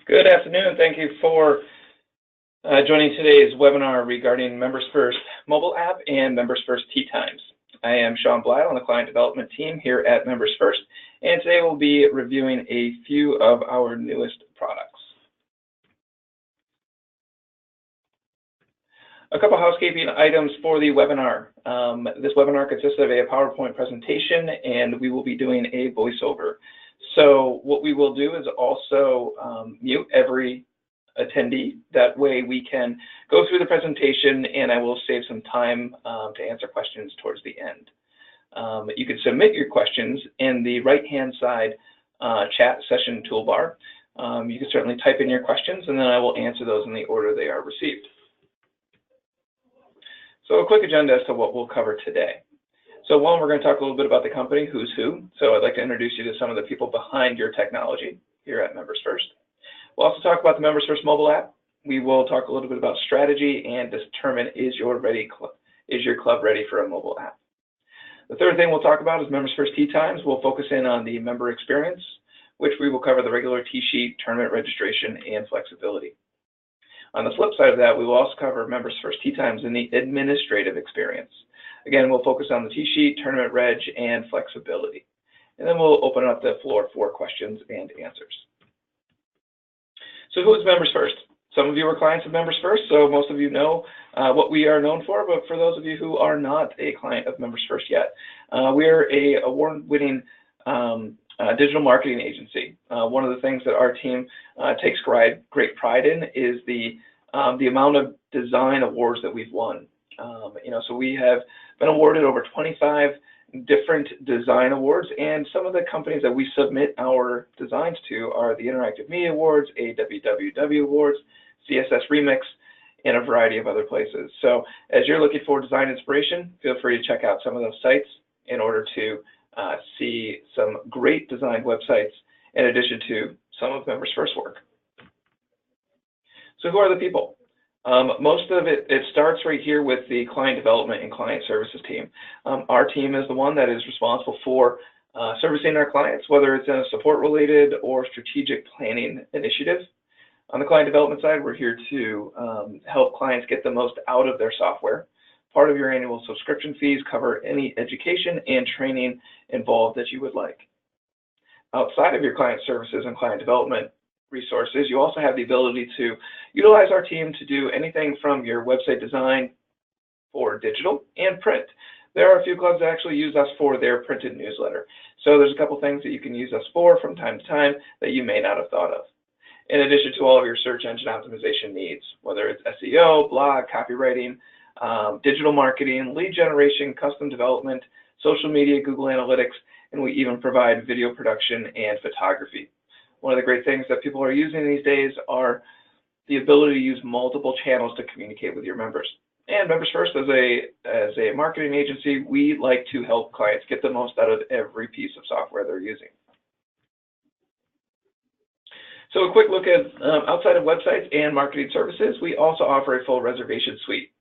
Good afternoon. Thank you for joining today's webinar regarding MembersFirst mobile app and MembersFirst Tea Times. I am Sean Blyle on the client development team here at MembersFirst, and today we'll be reviewing a few of our newest products. A couple housekeeping items for the webinar. This webinar consists of a PowerPoint presentation, and we will be doing a voiceover. So what we will do is also mute every attendee. That way we can go through the presentation, and I will save some time to answer questions towards the end. You can submit your questions in the right-hand side chat session toolbar. You can certainly type in your questions, and then I will answer those in the order they are received. So a quick agenda as to what we'll cover today. So one, we're going to talk a little bit about the company, who's who. So I'd like to introduce you to some of the people behind your technology here at MembersFirst. We'll also talk about the MembersFirst mobile app. We will talk a little bit about strategy and determine is your club ready for a mobile app. The third thing we'll talk about is MembersFirst Tea Times. We'll focus in on the member experience, which we will cover the regular tea sheet, tournament registration, and flexibility. On the flip side of that, we will also cover MembersFirst Tea Times in the administrative experience. Again, we'll focus on the tea sheet, tournament reg, and flexibility. And then we'll open up the floor for questions and answers. So who is MembersFirst? Some of you are clients of MembersFirst, so most of you know what we are known for, but for those of you who are not a client of MembersFirst yet, we are an award-winning digital marketing agency. One of the things that our team takes great pride in is the amount of design awards that we've won. So we have been awarded over 25 different design awards, and some of the companies that we submit our designs to are the Interactive Media Awards, AWWW Awards, CSS Remix, and a variety of other places. So as you're looking for design inspiration, feel free to check out some of those sites in order to see some great design websites in addition to some of MembersFirst work. So who are the people? Most of it starts right here with the client development and client services team. Our team is the one that is responsible for servicing our clients, whether it's in a support-related or strategic planning initiative. On the client development side, we're here to help clients get the most out of their software. Part of your annual subscription fees cover any education and training involved that you would like. Outside of your client services and client development resources, you also have the ability to utilize our team to do anything from your website design for digital and print. There are a few clubs that actually use us for their printed newsletter. So there's a couple things that you can use us for from time to time that you may not have thought of. In addition to all of your search engine optimization needs, whether it's SEO, blog, copywriting, digital marketing, lead generation, custom development, social media, Google Analytics, and we even provide video production and photography. One of the great things that people are using these days are the ability to use multiple channels to communicate with your members. And MembersFirst, as a marketing agency, we like to help clients get the most out of every piece of software they're using. So a quick look at outside of websites and marketing services, we also offer a full reservation suite.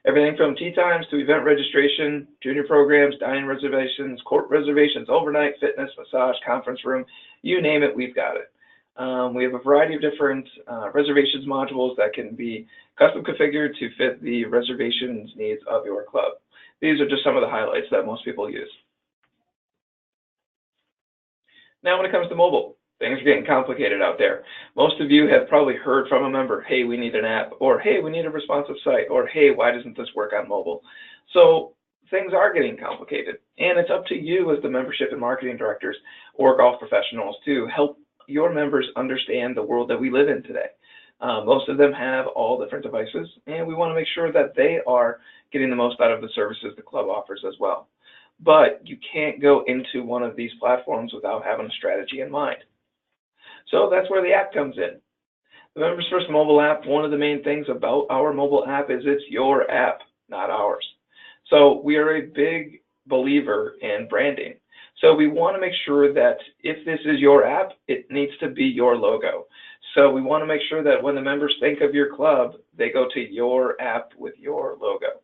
Everything from tea times to event registration, junior programs, dining reservations, court reservations, overnight, fitness, massage, conference room, you name it, we've got it. We have a variety of different reservations modules that can be custom configured to fit the reservations needs of your club. These are just some of the highlights that most people use. Now when it comes to mobile, things are getting complicated out there. Most of you have probably heard from a member, hey, we need an app, or hey, we need a responsive site, or hey, why doesn't this work on mobile? So things are getting complicated, and it's up to you as the membership and marketing directors or golf professionals to help your members understand the world that we live in today. Most of them have all different devices, and we want to make sure that they are getting the most out of the services the club offers as well. But you can't go into one of these platforms without having a strategy in mind. So that's where the app comes in. The MembersFirst mobile app, one of the main things about our mobile app is it's your app, not ours. So we are a big believer in branding. So we want to make sure that if this is your app, it needs to be your logo. So we want to make sure that when the members think of your club, they go to your app with your logo.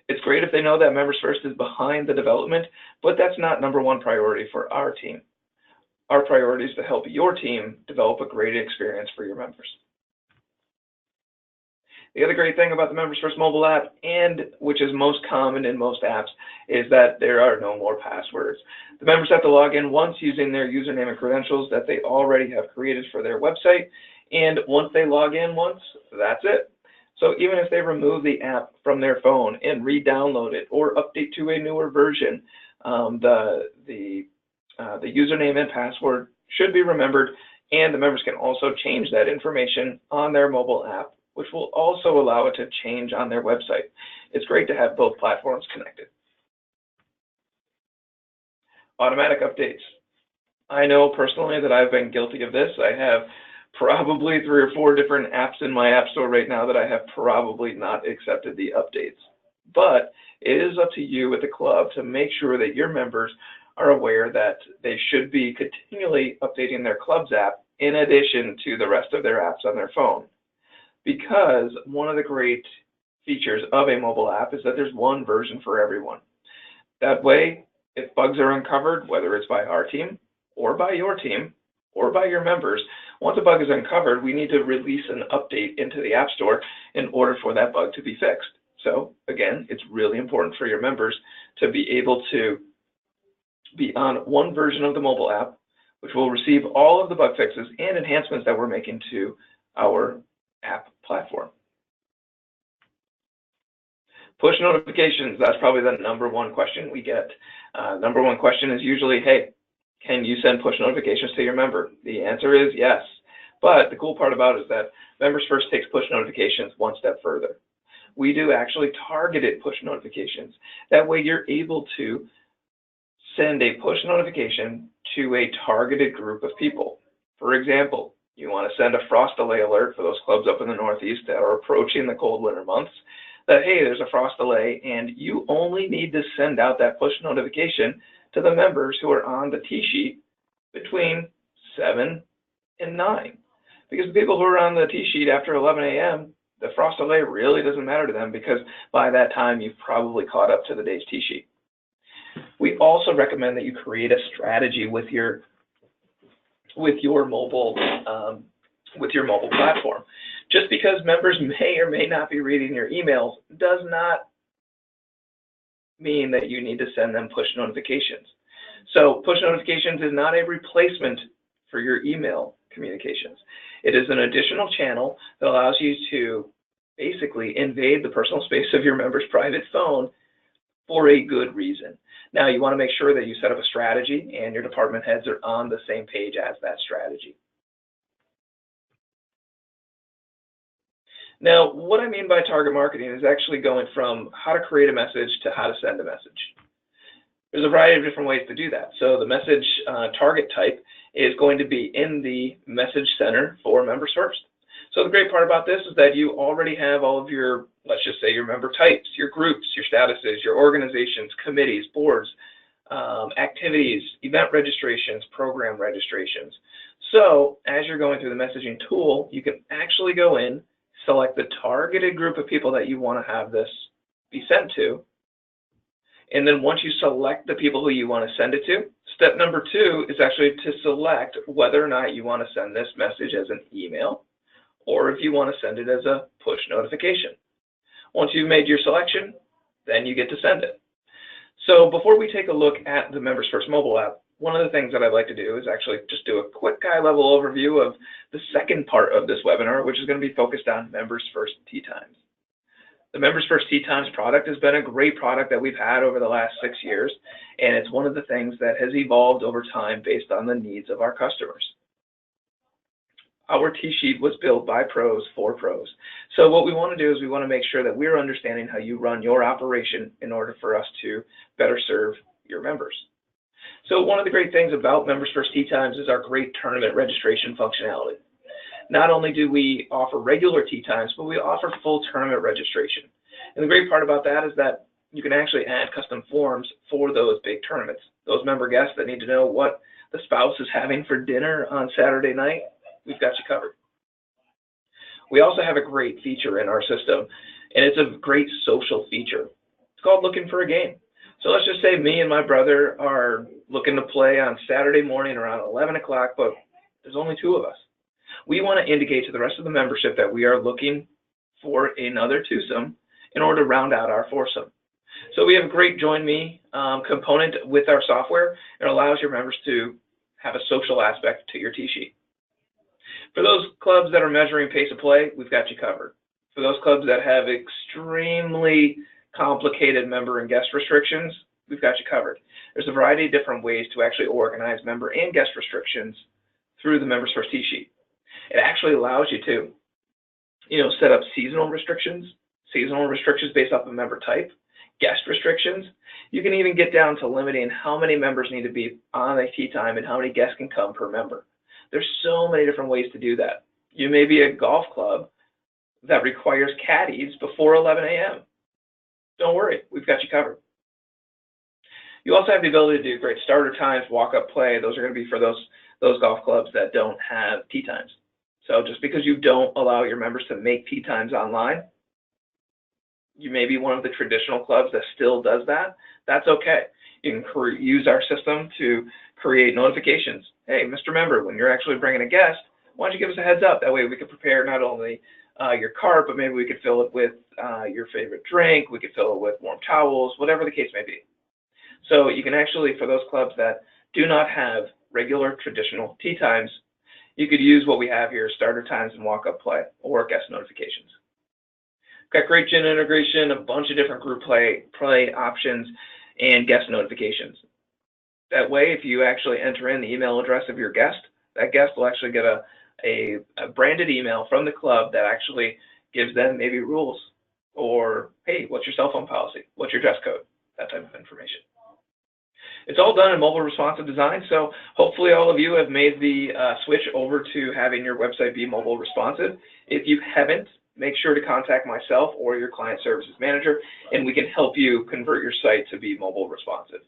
It's great if they know that MembersFirst is behind the development, but that's not #1 priority for our team. our priority is to help your team develop a great experience for your members. The other great thing about the MembersFirst mobile app, and which is most common in most apps, is that there are no more passwords. The members have to log in once using their username and credentials that they already have created for their website, and once they log in once, that's it. So even if they remove the app from their phone and re-download it or update to a newer version, the username and password should be remembered, and the members can also change that information on their mobile app, which will also allow it to change on their website. It's great to have both platforms connected. Automatic updates. I know personally that I've been guilty of this. I have probably 3 or 4 different apps in my app store right now that I have probably not accepted the updates. But it is up to you at the club to make sure that your members are aware that they should be continually updating their club's app in addition to the rest of their apps on their phone. Because one of the great features of a mobile app is that there's one version for everyone. That way, if bugs are uncovered, whether it's by our team or by your team or by your members, once a bug is uncovered, we need to release an update into the App Store in order for that bug to be fixed. So again, it's really important for your members to be able to be on one version of the mobile app, which will receive all of the bug fixes and enhancements that we're making to our app platform. Push notifications, that's probably the #1 question we get. #1 question is usually, hey, can you send push notifications to your member? The answer is yes. But the cool part about it is that MembersFirst takes push notifications one step further. We do actually targeted push notifications. That way you're able to send a push notification to a targeted group of people. For example, you want to send a frost delay alert for those clubs up in the Northeast that are approaching the cold winter months, that, hey, there's a frost delay, and you only need to send out that push notification to the members who are on the T-sheet between 7 and 9. Because the people who are on the T-sheet after 11 a.m., the frost delay really doesn't matter to them, because by that time you've probably caught up to the day's T-sheet. We also recommend that you create a strategy with your mobile platform. Just because members may or may not be reading your emails does not mean that you need to send them push notifications. So push notifications is not a replacement for your email communications. It is an additional channel that allows you to basically invade the personal space of your member's private phone for a good reason. Now, you want to make sure that you set up a strategy and your department heads are on the same page as that strategy. Now, what I mean by target marketing is actually going from how to create a message to how to send a message. There's a variety of different ways to do that. So the message target type is going to be in the message center for MembersFirst. So the great part about this is that you already have all of your, let's just say, your member types, your groups, your statuses, your organizations, committees, boards, activities, event registrations, program registrations. So as you're going through the messaging tool, you can actually go in, select the targeted group of people that you want to have this be sent to. And then once you select the people who you want to send it to, step number 2 is actually to select whether or not you want to send this message as an email or if you want to send it as a push notification. Once you've made your selection, then you get to send it. So before we take a look at the MembersFirst mobile app, one of the things that I'd like to do is actually just do a quick high-level overview of the second part of this webinar, which is going to be focused on MembersFirst Tea Times. The MembersFirst Tea Times product has been a great product that we've had over the last 6 years, and it's one of the things that has evolved over time based on the needs of our customers. Our T-sheet was built by pros for pros. So what we want to do is we want to make sure that we're understanding how you run your operation in order for us to better serve your members. So one of the great things about MembersFirst Tea Times is our great tournament registration functionality. Not only do we offer regular tea times, but we offer full tournament registration. And the great part about that is that you can actually add custom forms for those big tournaments. Those member guests that need to know what the spouse is having for dinner on Saturday night, we've got you covered. We also have a great feature in our system, and it's a great social feature. It's called Looking for a Game. So let's just say me and my brother are looking to play on Saturday morning around 11 o'clock, but there's only two of us. We want to indicate to the rest of the membership that we are looking for another twosome in order to round out our foursome. So we have a great Join Me component with our software. It allows your members to have a social aspect to your tee sheet. For those clubs that are measuring pace of play, we've got you covered. For those clubs that have extremely complicated member and guest restrictions, we've got you covered. There's a variety of different ways to actually organize member and guest restrictions through the MembersFirst tee sheet. It actually allows you to, set up seasonal restrictions based off of member type, guest restrictions. You can even get down to limiting how many members need to be on a tee time and how many guests can come per member. There's so many different ways to do that. You may be a golf club that requires caddies before 11 a.m. Don't worry, we've got you covered. You also have the ability to do great starter times, walk-up play. Those are going to be for those golf clubs that don't have tee times. So just because you don't allow your members to make tee times online, you may be one of the traditional clubs that still does that. That's okay. You can use our system to create notifications. Hey, Mr. Member, when you're actually bringing a guest, why don't you give us a heads up? That way we can prepare not only your cart, but maybe we could fill it with your favorite drink. We could fill it with warm towels, whatever the case may be. So you can actually, for those clubs that do not have regular traditional tee times, you could use what we have here, starter times and walk-up play or guest notifications. Got great gin integration, a bunch of different group play options, and guest notifications. That way, if you actually enter in the email address of your guest, that guest will actually get a branded email from the club that actually gives them maybe rules or, hey, what's your cell phone policy? What's your dress code? That type of information. It's all done in mobile responsive design, so hopefully all of you have made the switch over to having your website be mobile responsive. If you haven't, make sure to contact myself or your client services manager, and we can help you convert your site to be mobile responsive.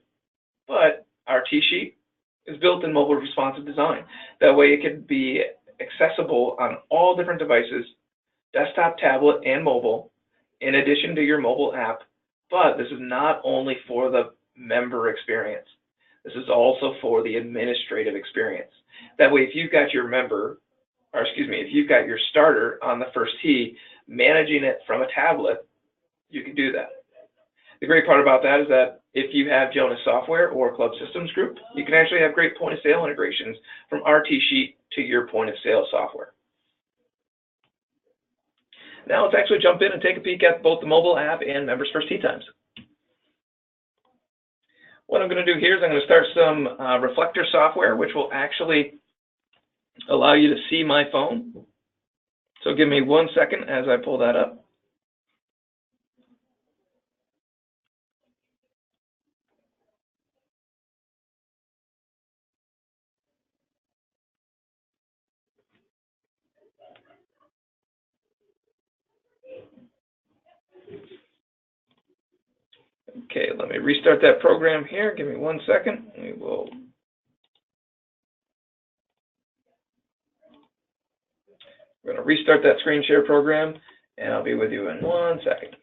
But our tee sheet is built in mobile responsive design. That way it can be accessible on all different devices, desktop, tablet, and mobile, in addition to your mobile app. But this is not only for the member experience. This is also for the administrative experience. That way, if you've got your if you've got your starter on the first tee, managing it from a tablet, you can do that. The great part about that is that if you have Jonas Software or Club Systems Group, you can actually have great point-of-sale integrations from our tee sheet to your point-of-sale software. Now let's actually jump in and take a peek at both the mobile app and MembersFirst tee times. What I'm going to do here is I'm going to start some reflector software, which will actually allow you to see my phone. So give me 1 second as I pull that up. Okay, let me restart that program here. Give me 1 second. We're going to restart that screen share program, and I'll be with you in 1 second.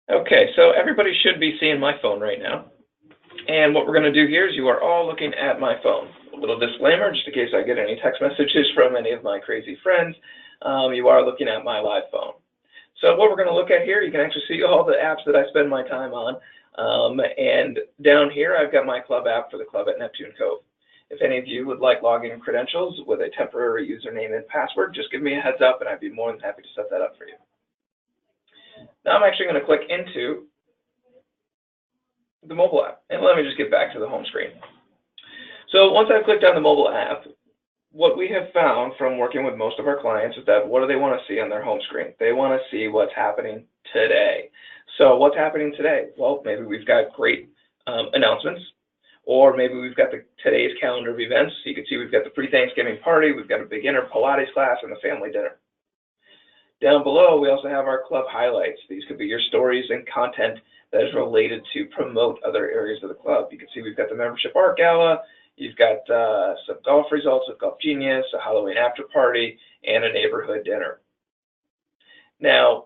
Okay, so everybody should be seeing my phone right now. And what we're going to do here is you are all looking at my phone. A little disclaimer, just in case I get any text messages from any of my crazy friends, you are looking at my live phone. So what we're going to look at here, you can actually see all the apps that I spend my time on. And down here, I've got my club app for the club at Neptune Cove. If any of you would like login credentials with a temporary username and password, just give me a heads up and I'd be more than happy to set that up for you. Now I'm actually going to click into the mobile app. And let me just get back to the home screen. So once I've clicked on the mobile app, what we have found from working with most of our clients is that what do they want to see on their home screen? They want to see what's happening today. So what's happening today? Well, maybe we've got great announcements, or maybe we've got today's calendar of events. So you can see we've got the pre-Thanksgiving party, we've got a beginner Pilates class, and the family dinner. Down below, we also have our club highlights. These could be your stories and content that is related to promote other areas of the club. You can see we've got the membership art gala. You've got some golf results with Golf Genius, a Halloween after party, and a neighborhood dinner. Now,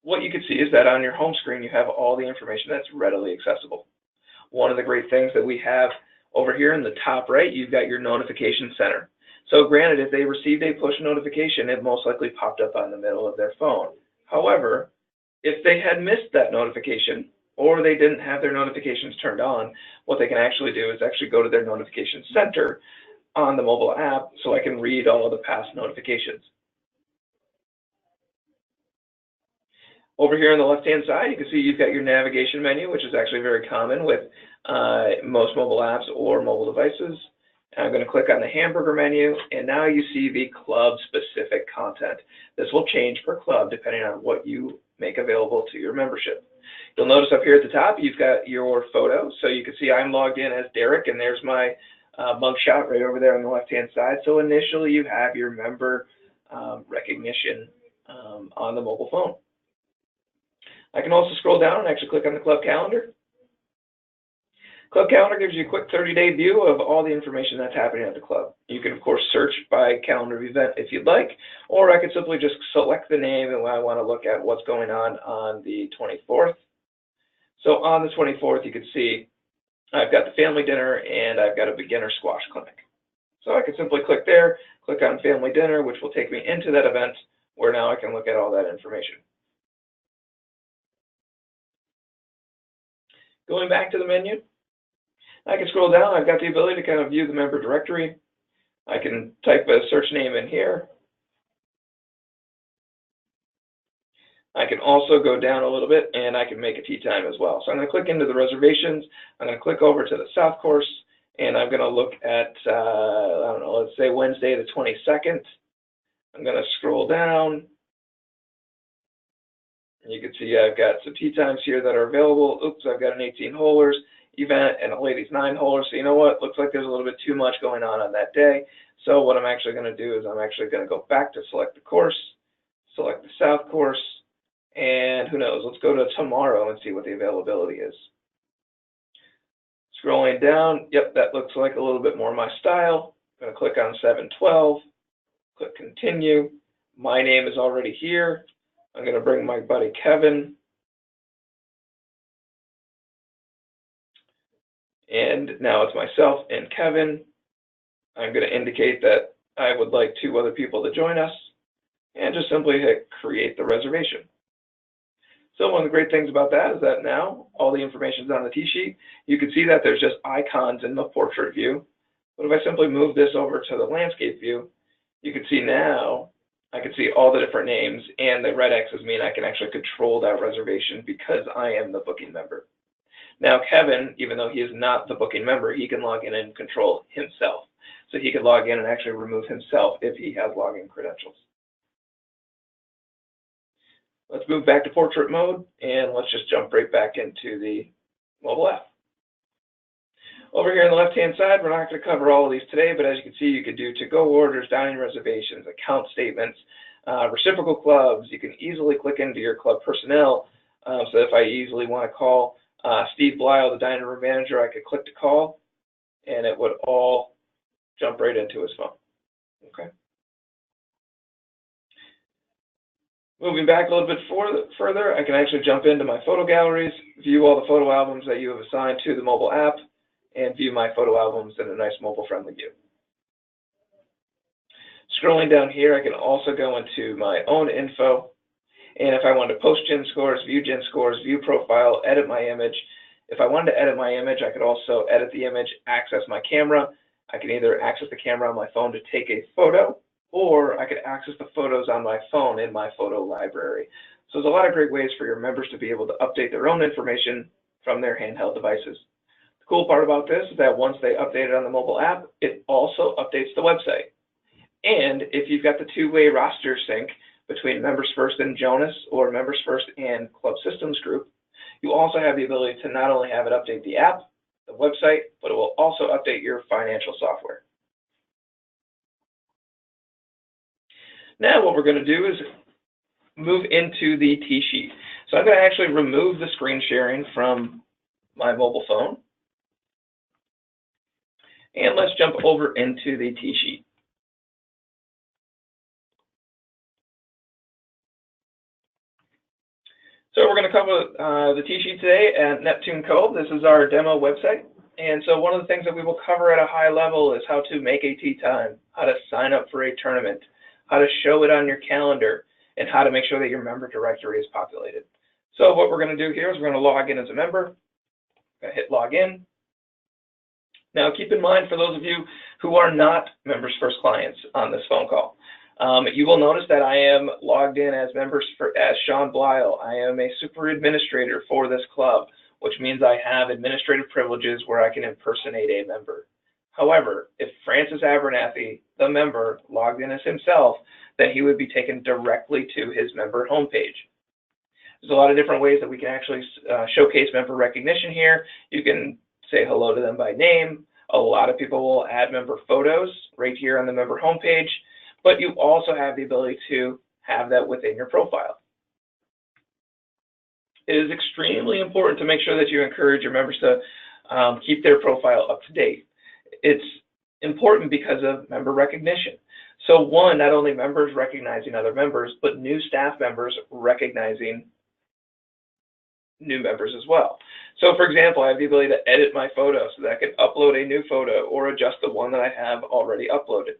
what you can see is that on your home screen, you have all the information that's readily accessible. One of the great things that we have over here in the top right, you've got your notification center. So granted, if they received a push notification, it most likely popped up on the middle of their phone. However, if they had missed that notification or they didn't have their notifications turned on, what they can actually do is actually go to their notification center on the mobile app so I can read all of the past notifications. Over here on the left-hand side, you can see you've got your navigation menu, which is actually very common with most mobile apps or mobile devices. I'm going to click on the hamburger menu, and now you see the club-specific content. This will change per club depending on what you make available to your membership. You'll notice up here at the top, you've got your photo. So you can see I'm logged in as Derek, and there's my mug shot right over there on the left-hand side. So initially, you have your member recognition on the mobile phone. I can also scroll down and actually click on the club calendar. Club calendar gives you a quick 30-day view of all the information that's happening at the club. You can, of course, search by calendar event if you'd like, or I could simply just select the name and I want to look at what's going on the 24th. So on the 24th, you can see I've got the family dinner and I've got a beginner squash clinic. So I can simply click there, click on family dinner, which will take me into that event where now I can look at all that information. Going back to the menu, I can scroll down. I've got the ability to kind of view the member directory. I can type a search name in here. I can also go down a little bit and I can make a tea time as well. So I'm going to click into the reservations. I'm going to click over to the South Course and I'm going to look at, I don't know, let's say Wednesday the 22nd. I'm going to scroll down. You can see I've got some tea times here that are available. Oops, I've got an 18-holers event and a ladies 9-holer. So you know what? Looks like there's a little bit too much going on that day. So what I'm actually going to do is I'm actually going to go back to select the course, select the South Course, and who knows? Let's go to tomorrow and see what the availability is. Scrolling down, yep, that looks like a little bit more my style. I'm going to click on 7/12, click continue. My name is already here. I'm going to bring my buddy Kevin. And now it's myself and Kevin. I'm going to indicate that I would like 2 other people to join us and just simply hit create the reservation. So one of the great things about that is that now all the information is on the tee sheet. You can see that there's just icons in the portrait view. But if I simply move this over to the landscape view, you can see now I can see all the different names, and the red X's mean I can actually control that reservation because I am the booking member. Now Kevin, even though he is not the booking member, he can log in and control himself. So he can log in and actually remove himself if he has login credentials. Let's move back to portrait mode, and let's just jump right back into the mobile app. Over here on the left-hand side, we're not going to cover all of these today, but as you can see, you can do to-go orders, dining reservations, account statements, reciprocal clubs. You can easily click into your club personnel. So if I easily want to call Steve Blyle, the dining room manager, I could click to call, and it would all jump right into his phone. Okay. Moving back a little bit further, I can actually jump into my photo galleries, view all the photo albums that you have assigned to the mobile app, and view my photo albums in a nice mobile-friendly view. Scrolling down here, I can also go into my own info, and if I want to post GIN scores, view profile, edit my image. If I wanted to edit my image, I could also edit the image, access my camera. I can either access the camera on my phone to take a photo, or I could access the photos on my phone in my photo library. So there's a lot of great ways for your members to be able to update their own information from their handheld devices. The cool part about this is that once they update it on the mobile app, it also updates the website. And if you've got the 2-way roster sync between MembersFirst and Jonas or MembersFirst and Club Systems Group, you also have the ability to not only have it update the app, the website, but it will also update your financial software. Now what we're going to do is move into the tee sheet. So I'm going to actually remove the screen sharing from my mobile phone. And let's jump over into the tee sheet. So we're going to cover the tee sheet today at Neptune Cove. This is our demo website. And so one of the things that we will cover at a high level is how to make a tee time, how to sign up for a tournament, how to show it on your calendar, and how to make sure that your member directory is populated. So what we're going to do here is we're going to log in as a member. I'm going to hit login. Now keep in mind, for those of you who are not MembersFirst clients on this phone call, you will notice that I am logged in as as Sean Blyle. I am a super administrator for this club, which means I have administrative privileges where I can impersonate a member. However, if Francis Abernathy, the member, logged in as himself, then he would be taken directly to his member homepage. There's a lot of different ways that we can actually showcase member recognition here. You can say hello to them by name. A lot of people will add member photos right here on the member homepage, but you also have the ability to have that within your profile. It is extremely important to make sure that you encourage your members to keep their profile up to date. It's important because of member recognition. So one, not only members recognizing other members, but new staff members recognizing new members as well. So for example, I have the ability to edit my photo so that I can upload a new photo or adjust the one that I have already uploaded.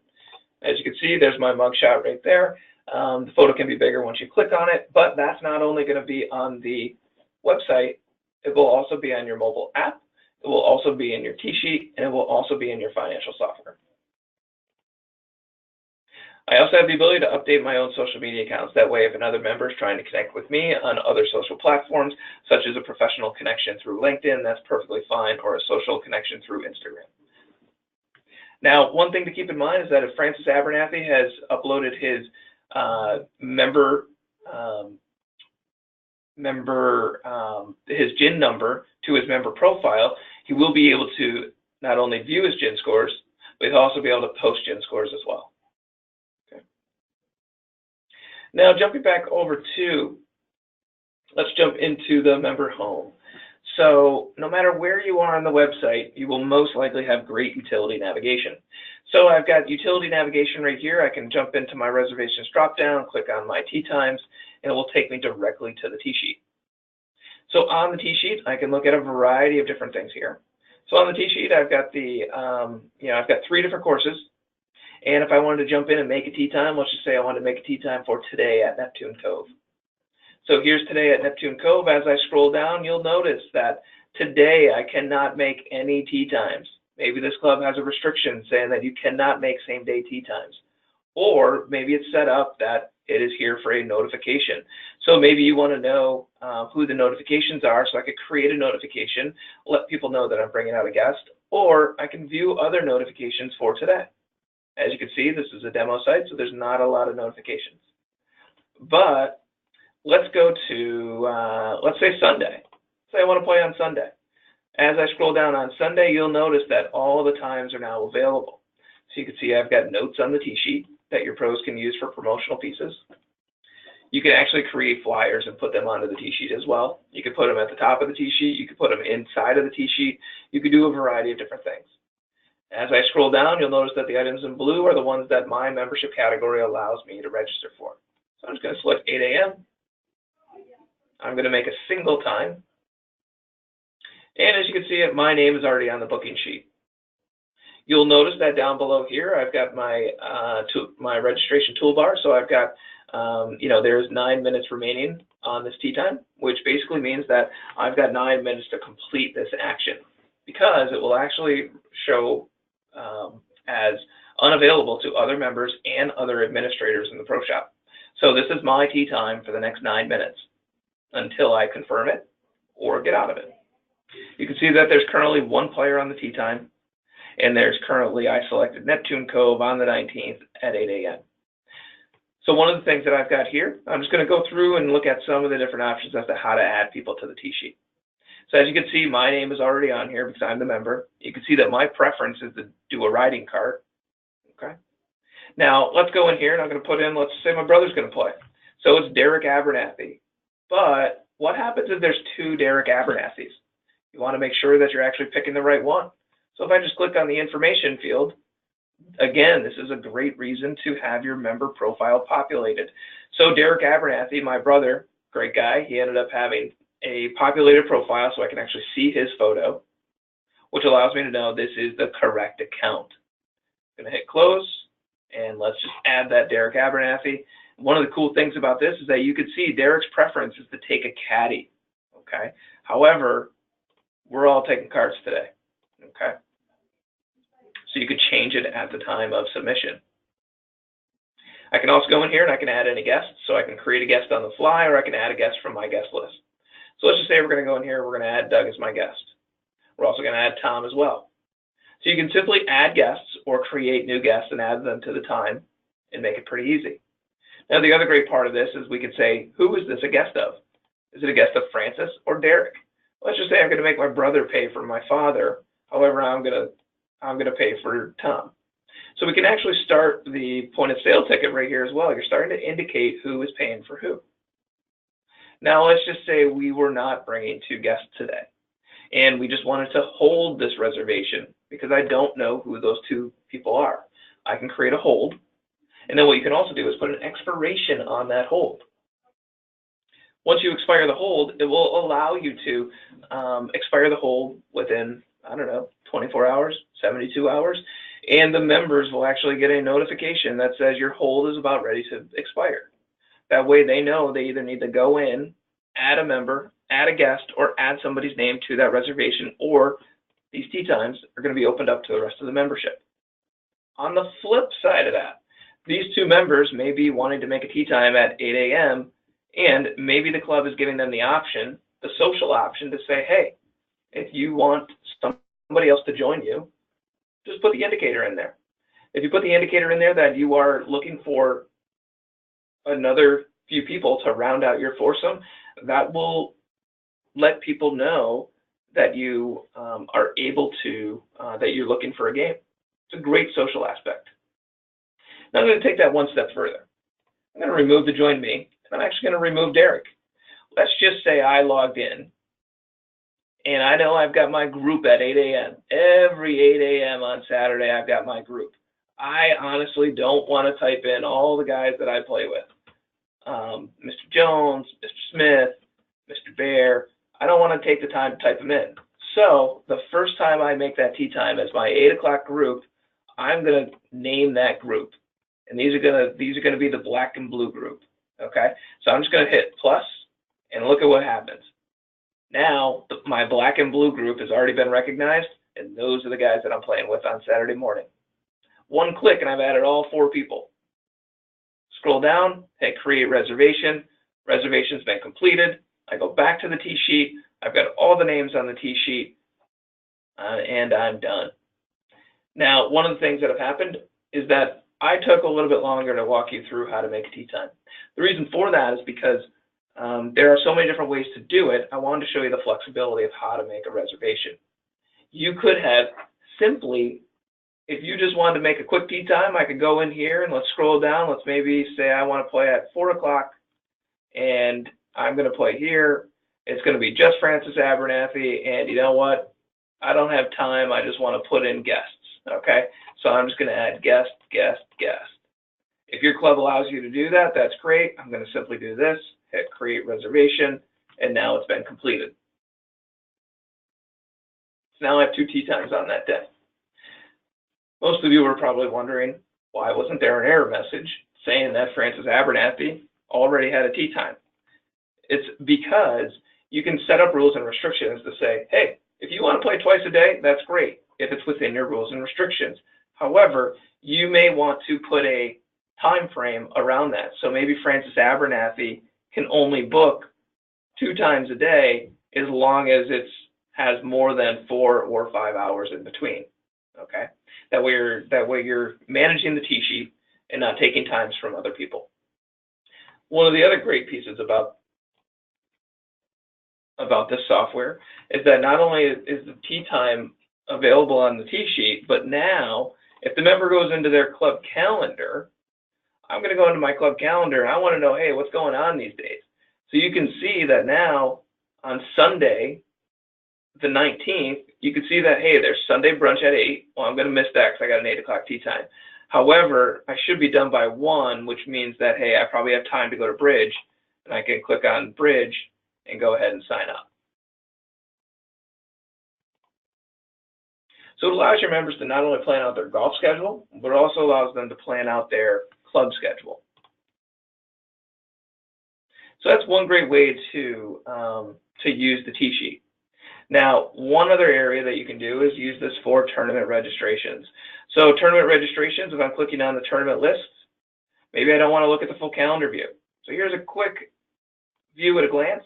As you can see, there's my mugshot right there. The photo can be bigger once you click on it, but that's not only going to be on the website, it will also be on your mobile app, it will also be in your tee sheet, and it will also be in your financial software. I also have the ability to update my own social media accounts. That way, if another member is trying to connect with me on other social platforms, such as a professional connection through LinkedIn, that's perfectly fine, or a social connection through Instagram. Now, one thing to keep in mind is that if Francis Abernathy has uploaded his his GIN number to his member profile, he will be able to not only view his GIN scores, but he'll also be able to post GIN scores as well. Okay. Now, jumping back over to, let's jump into the member home. So no matter where you are on the website, you will most likely have great utility navigation. So I've got utility navigation right here. I can jump into my reservations dropdown, click on my tee times, and it will take me directly to the tee sheet. So on the tee sheet, I can look at a variety of different things here. So on the tee sheet, I've got I've got 3 different courses. And if I wanted to jump in and make a tee time, let's just say I wanted to make a tee time for today at Neptune Cove. So here's today at Neptune Cove. As I scroll down, you'll notice that today I cannot make any tee times. Maybe this club has a restriction saying that you cannot make same-day tee times. Or maybe it's set up that it is here for a notification. So maybe you want to know who the notifications are, so I could create a notification, let people know that I'm bringing out a guest, or I can view other notifications for today. As you can see, this is a demo site, so there's not a lot of notifications. But let's go to, let's say Sunday. Say I want to play on Sunday. As I scroll down on Sunday, you'll notice that all the times are now available. So you can see I've got notes on the tee sheet that your pros can use for promotional pieces. You can actually create flyers and put them onto the tee sheet as well. You can put them at the top of the tee sheet. You can put them inside of the tee sheet. You can do a variety of different things. As I scroll down, you'll notice that the items in blue are the ones that my membership category allows me to register for. So I'm just going to select 8 a.m. I'm going to make a single time. And as you can see, my name is already on the booking sheet. You'll notice that down below here, I've got my my registration toolbar. So I've got, there's 9 minutes remaining on this tee time, which basically means that I've got 9 minutes to complete this action, because it will actually show as unavailable to other members and other administrators in the Pro Shop. So this is my tee time for the next 9 minutes until I confirm it or get out of it. You can see that there's currently 1 player on the tee time, and there's currently, I selected Neptune Cove on the 19th at 8 a.m. So one of the things that I've got here, I'm just going to go through and look at some of the different options as to how to add people to the tee sheet. So as you can see, my name is already on here because I'm the member. You can see that my preference is to do a riding cart. Okay. Now let's go in here, and I'm going to put in, let's say my brother's going to play. So it's Derek Abernathy. But what happens if there's 2 Derek Abernathys? You want to make sure that you're actually picking the right one. So if I just click on the information field, again, this is a great reason to have your member profile populated. So Derek Abernathy, my brother, great guy, he ended up having a populated profile so I can actually see his photo, which allows me to know this is the correct account. I'm going to hit close, and let's just add that Derek Abernathy. One of the cool things about this is that you can see Derek's preference is to take a caddy, okay? However, we're all taking cards today, okay? So you could change it at the time of submission. I can also go in here and I can add any guests. So I can create a guest on the fly, or I can add a guest from my guest list. So let's just say we're going to go in here, we're going to add Doug as my guest. We're also going to add Tom as well. So you can simply add guests or create new guests and add them to the time and make it pretty easy. Now the other great part of this is we could say, who is this a guest of? Is it a guest of Francis or Derek? Let's just say I'm going to make my brother pay for my father. However, I'm going to pay for Tom. So we can actually start the point of sale ticket right here as well. You're starting to indicate who is paying for who. Now let's just say we were not bringing two guests today, and we just wanted to hold this reservation because I don't know who those two people are. I can create a hold, and then what you can also do is put an expiration on that hold. Once you expire the hold, it will allow you to expire the hold within, I don't know, 24 hours, 72 hours, and the members will actually get a notification that says your hold is about ready to expire. That way they know they either need to go in, add a member, add a guest, or add somebody's name to that reservation, or these tee times are going to be opened up to the rest of the membership. On the flip side of that, these two members may be wanting to make a tee time at 8 a.m., and maybe the club is giving them the option, the social option, to say, hey, if you want somebody else to join you, just put the indicator in there. If you put the indicator in there that you are looking for another few people to round out your foursome, that will let people know that you are able to, that you're looking for a game. It's a great social aspect. Now I'm going to take that one step further. I'm going to remove the join me, and I'm actually going to remove Derek. Let's just say I logged in, and I know I've got my group at 8 a.m. Every 8 a.m. on Saturday, I've got my group. I honestly don't want to type in all the guys that I play with. Mr. Jones, Mr. Smith, Mr. Bear. I don't want to take the time to type them in. So the first time I make that tee time as my 8 o'clock group, I'm going to name that group. And these are going to be the black and blue group. Okay? So I'm just going to hit plus, and look at what happens. Now, my black and blue group has already been recognized, and those are the guys that I'm playing with on Saturday morning. One click, and I've added all 4 people. Scroll down, hit create reservation. Reservation's been completed. I go back to the tee sheet. I've got all the names on the tee sheet, and I'm done. Now, one of the things that have happened is that I took a little bit longer to walk you through how to make a tee time. The reason for that is because there are so many different ways to do it. I wanted to show you the flexibility of how to make a reservation. You could have simply, if you just wanted to make a quick tee time, I could go in here and let's scroll down. Let's maybe say I want to play at 4 o'clock, and I'm going to play here. It's going to be just Francis Abernathy, and you know what? I don't have time. I just want to put in guests, okay? So I'm just going to add guest, guest, guest. If your club allows you to do that, that's great. I'm going to simply do this, hit create reservation, and now it's been completed. So now I have 2 tee times on that day. Most of you are probably wondering, why wasn't there an error message saying that Francis Abernathy already had a tee time? It's because you can set up rules and restrictions to say, hey, if you want to play twice a day, that's great, if it's within your rules and restrictions. However, you may want to put a time frame around that. So maybe Francis Abernathy can only book 2 times a day as long as it has more than 4 or 5 hours in between. Okay, that way you're managing the tee sheet and not taking times from other people. One of the other great pieces about this software is that not only is the tee time available on the tee sheet, but now if the member goes into their club calendar, I'm going to go into my club calendar and I want to know, hey, what's going on these days? So you can see that now on Sunday, the 19th, you can see that, hey, there's Sunday brunch at 8. Well, I'm going to miss that because I got an 8 o'clock tea time. However, I should be done by 1, which means that, hey, I probably have time to go to Bridge, and I can click on Bridge and go ahead and sign up. So it allows your members to not only plan out their golf schedule, but it also allows them to plan out their club schedule. So that's one great way to use the tee sheet. Now, one other area that you can do is use this for tournament registrations. So tournament registrations, if I'm clicking on the tournament list, maybe I don't want to look at the full calendar view. So here's a quick view at a glance.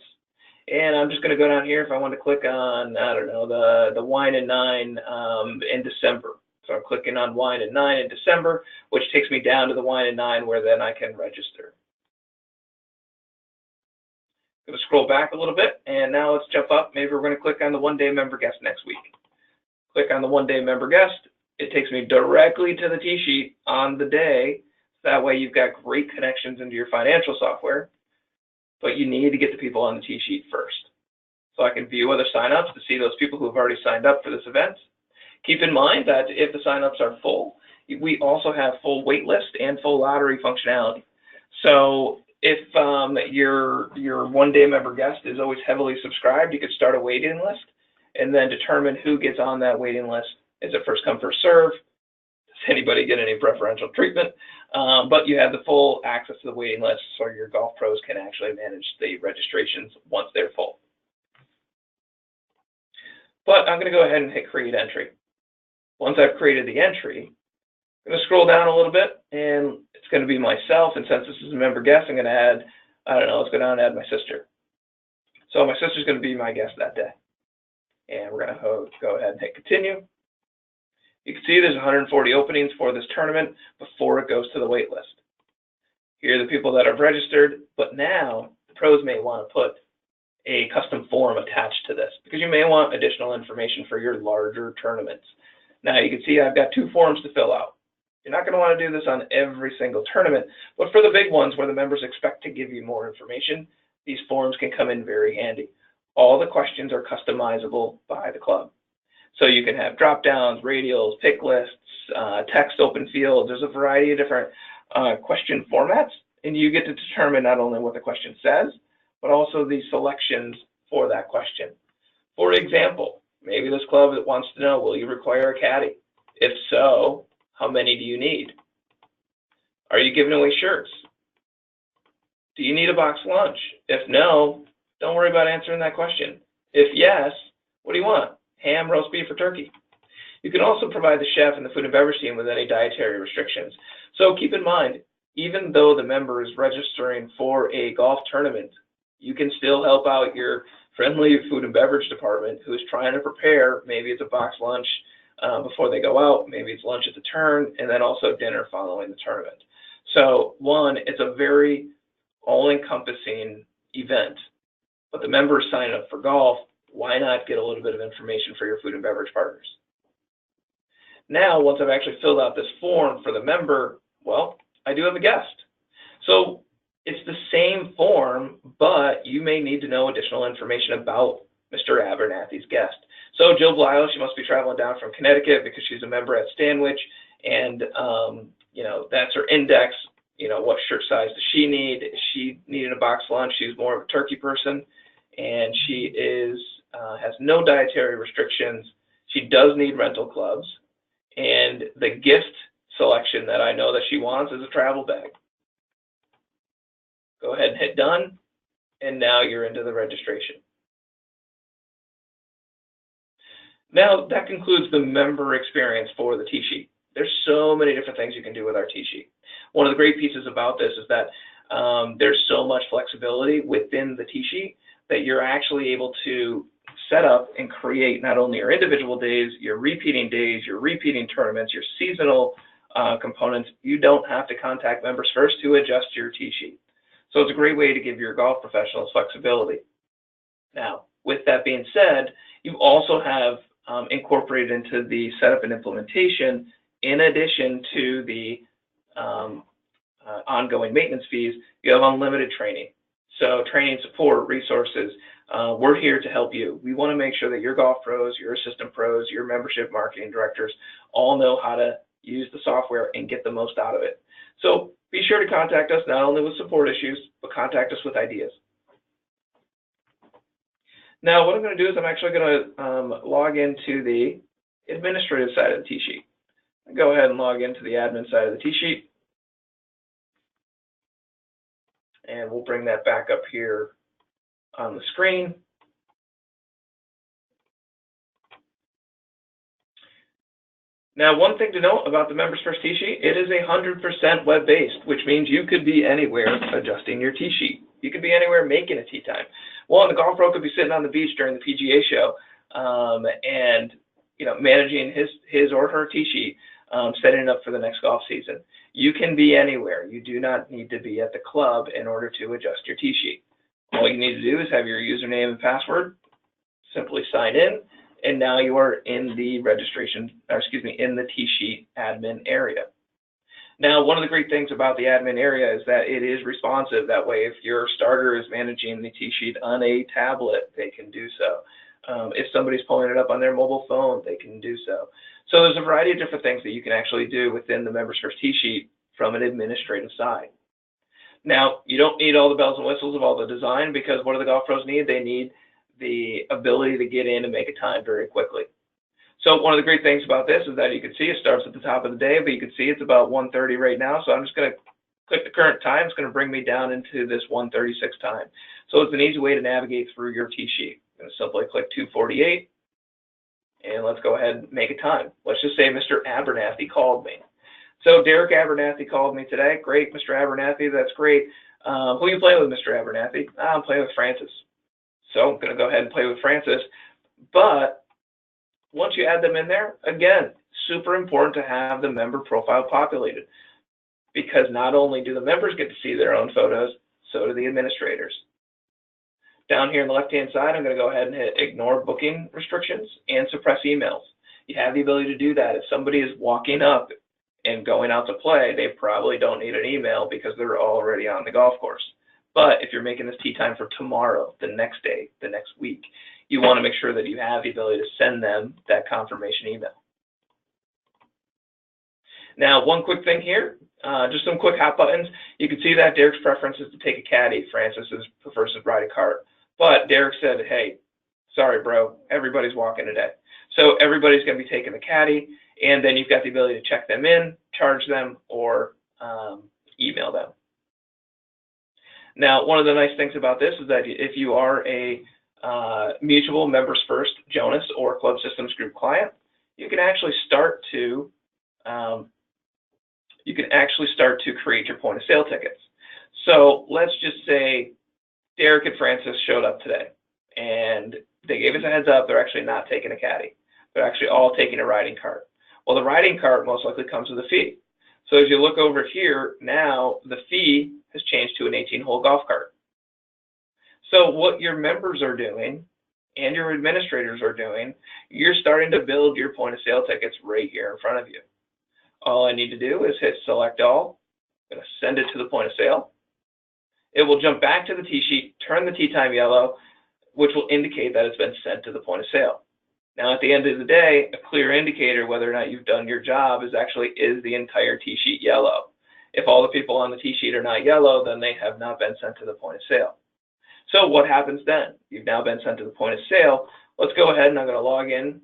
And I'm just going to go down here if I want to click on, I don't know, the Wine and Nine in December. So I'm clicking on Wine and Nine in December, which takes me down to the Wine and Nine where then I can register. Going to scroll back a little bit, and now let's jump up. Maybe we're going to click on the one-day member guest next week. Click on the one-day member guest. It takes me directly to the tee sheet on the day. That way you've got great connections into your financial software, but you need to get the people on the tee sheet first. So I can view other signups to see those people who have already signed up for this event. Keep in mind that if the signups are full, we also have full wait list and full lottery functionality. So if your one-day member guest is always heavily subscribed, you could start a waiting list and then determine who gets on that waiting list. Is it first come, first serve? Does anybody get any preferential treatment? But you have the full access to the waiting list, so your golf pros can actually manage the registrations once they're full. But I'm going to go ahead and hit create entry. Once I've created the entry, I'm going to scroll down a little bit, and it's going to be myself. And since this is a member guest, I'm going to add, I don't know, let's go down and add my sister. So my sister's going to be my guest that day. And we're going to go ahead and hit continue. You can see there's 140 openings for this tournament before it goes to the wait list. Here are the people that have registered, but now the pros may want to put a custom form attached to this because you may want additional information for your larger tournaments. Now you can see I've got 2 forms to fill out. You're not going to want to do this on every single tournament, but for the big ones where the members expect to give you more information, these forms can come in very handy. All the questions are customizable by the club. So you can have drop downs, radials, pick lists, text open field. There's a variety of different question formats, and you get to determine not only what the question says, but also the selections for that question. For example, maybe this club wants to know, will you require a caddy? If so, how many do you need? Are you giving away shirts? Do you need a box lunch? If no, don't worry about answering that question. If yes, what do you want? Ham, roast beef, or turkey? You can also provide the chef and the food and beverage team with any dietary restrictions. So keep in mind, even though the member is registering for a golf tournament, you can still help out your friendly food and beverage department who is trying to prepare. Maybe it's a box lunch before they go out, maybe it's lunch at the turn, and then also dinner following the tournament. So one, it's a very all-encompassing event, but the members sign up for golf. Why not get a little bit of information for your food and beverage partners? Now, once I've actually filled out this form for the member, well, I do have a guest. So it's the same form, but you may need to know additional information about Mr. Abernathy's guest. So Jill Blyle, she must be traveling down from Connecticut because she's a member at Stanwich, and you know, that's her index. You know, what shirt size does she need? Is she needing a box lunch? She's more of a turkey person, and she has no dietary restrictions. She does need rental clubs, and the gift selection that I know that she wants is a travel bag. Go ahead and hit done, and now you're into the registration. Now that concludes the member experience for the tee sheet. There's so many different things you can do with our tee sheet. One of the great pieces about this is that there's so much flexibility within the tee sheet that you're actually able to set up and create not only your individual days, your repeating tournaments, your seasonal components. You don't have to contact MembersFirst to adjust your tee sheet. So it's a great way to give your golf professionals flexibility. Now, with that being said, you also have incorporated into the setup and implementation, in addition to the ongoing maintenance fees, you have unlimited training. So training, support, resources, we're here to help you. We want to make sure that your golf pros, your assistant pros, your membership marketing directors all know how to use the software and get the most out of it. So be sure to contact us not only with support issues, but contact us with ideas. Now, what I'm going to do is I'm actually going to log into the administrative side of the T-sheet. Go ahead and log into the admin side of the T-sheet. And we'll bring that back up here on the screen. Now, one thing to note about the MembersFirst T-sheet, it is 100% web-based, which means you could be anywhere adjusting your T-sheet. You could be anywhere making a tee time. Well, the golf pro could be sitting on the beach during the PGA show and managing his or her T-sheet, setting it up for the next golf season. You can be anywhere. You do not need to be at the club in order to adjust your T-sheet. All you need to do is have your username and password, simply sign in, and now you are in the in the T-sheet admin area. Now, one of the great things about the admin area is that it is responsive. That way, if your starter is managing the T-sheet on a tablet, they can do so. If somebody's pulling it up on their mobile phone, they can do so. So there's a variety of different things that you can actually do within the MembersFirst T-sheet from an administrative side. Now, you don't need all the bells and whistles of all the design, because what do the golf pros need? They need the ability to get in and make a time very quickly. So one of the great things about this is that you can see it starts at the top of the day, but you can see it's about 1:30 right now. So I'm just going to click the current time. It's going to bring me down into this 1:36 time. So it's an easy way to navigate through your T-sheet. I'm going to simply click 2:48, and let's go ahead and make a time. Let's just say Mr. Abernathy called me. So Derek Abernathy called me today. Great, Mr. Abernathy, that's great. Who are you playing with, Mr. Abernathy? I'm playing with Francis. So I'm going to go ahead and play with Francis. But once you add them in there, again, super important to have the member profile populated, because not only do the members get to see their own photos, so do the administrators. Down here on the left-hand side, I'm going to go ahead and hit ignore booking restrictions and suppress emails. You have the ability to do that. If somebody is walking up and going out to play, they probably don't need an email because they're already on the golf course. But if you're making this tee time for tomorrow, the next day, the next week, you want to make sure that you have the ability to send them that confirmation email. Now, one quick thing here, just some quick hot buttons. You can see that Derek's preference is to take a caddy. Francis prefers to ride a cart. But Derek said, hey, sorry, bro, everybody's walking today. So everybody's going to be taking the caddy, and then you've got the ability to check them in, charge them, or email them. Now, one of the nice things about this is that if you are a mutual MembersFirst Jonas or Club Systems Group client, you can actually start to create your point of sale tickets. So let's just say Derek and Francis showed up today, and they gave us a heads up. They're actually not taking a caddy. They're actually all taking a riding cart. Well, the riding cart most likely comes with a fee. So as you look over here, now the fee has changed to an 18-hole golf cart. So what your members are doing and your administrators are doing, you're starting to build your point of sale tickets right here in front of you. All I need to do is hit select all. I'm going to send it to the point of sale. It will jump back to the tee sheet, turn the tee time yellow, which will indicate that it's been sent to the point of sale. Now, at the end of the day, a clear indicator whether or not you've done your job is the entire tee sheet yellow. If all the people on the tee sheet are not yellow, then they have not been sent to the point of sale. So what happens then? You've now been sent to the point of sale. Let's go ahead and I'm going to log in.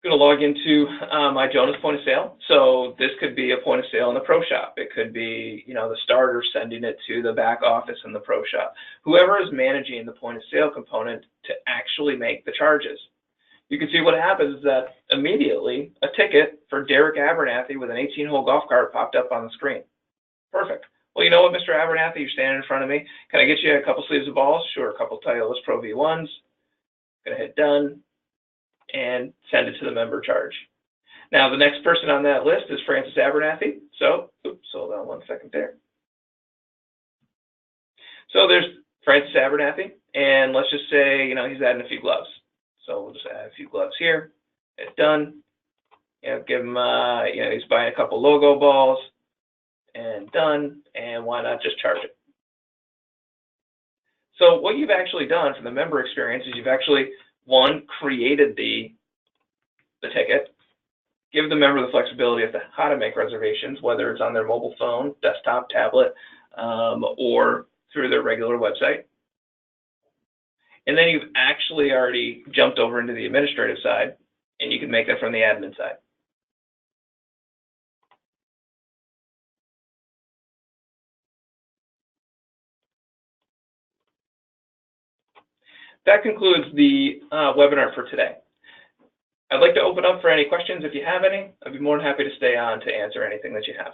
I'm going to log into my Jonas point of sale. So this could be a point of sale in the pro shop. It could be, the starter sending it to the back office in the pro shop. Whoever is managing the point of sale component to actually make the charges. You can see what happens is that immediately a ticket for Derek Abernathy with an 18-hole golf cart popped up on the screen. Perfect. Well, you know what, Mr. Abernathy, you're standing in front of me. Can I get you a couple sleeves of balls? Sure, a couple Titleist Pro V1s. Gonna hit done and send it to the member charge. Now, the next person on that list is Francis Abernathy. So, hold on one second there. So there's Francis Abernathy, and let's just say, he's adding a few gloves. So we'll just add a few gloves here. Hit done. Give him, he's buying a couple logo balls, and done. And why not just charge it? So what you've actually done from the member experience is you've actually, one, created the ticket, give the member the flexibility as to how to make reservations, whether it's on their mobile phone, desktop, tablet, or through their regular website. And then you've actually already jumped over into the administrative side, and you can make that from the admin side. That concludes the webinar for today. I'd like to open up for any questions if you have any. I'd be more than happy to stay on to answer anything that you have.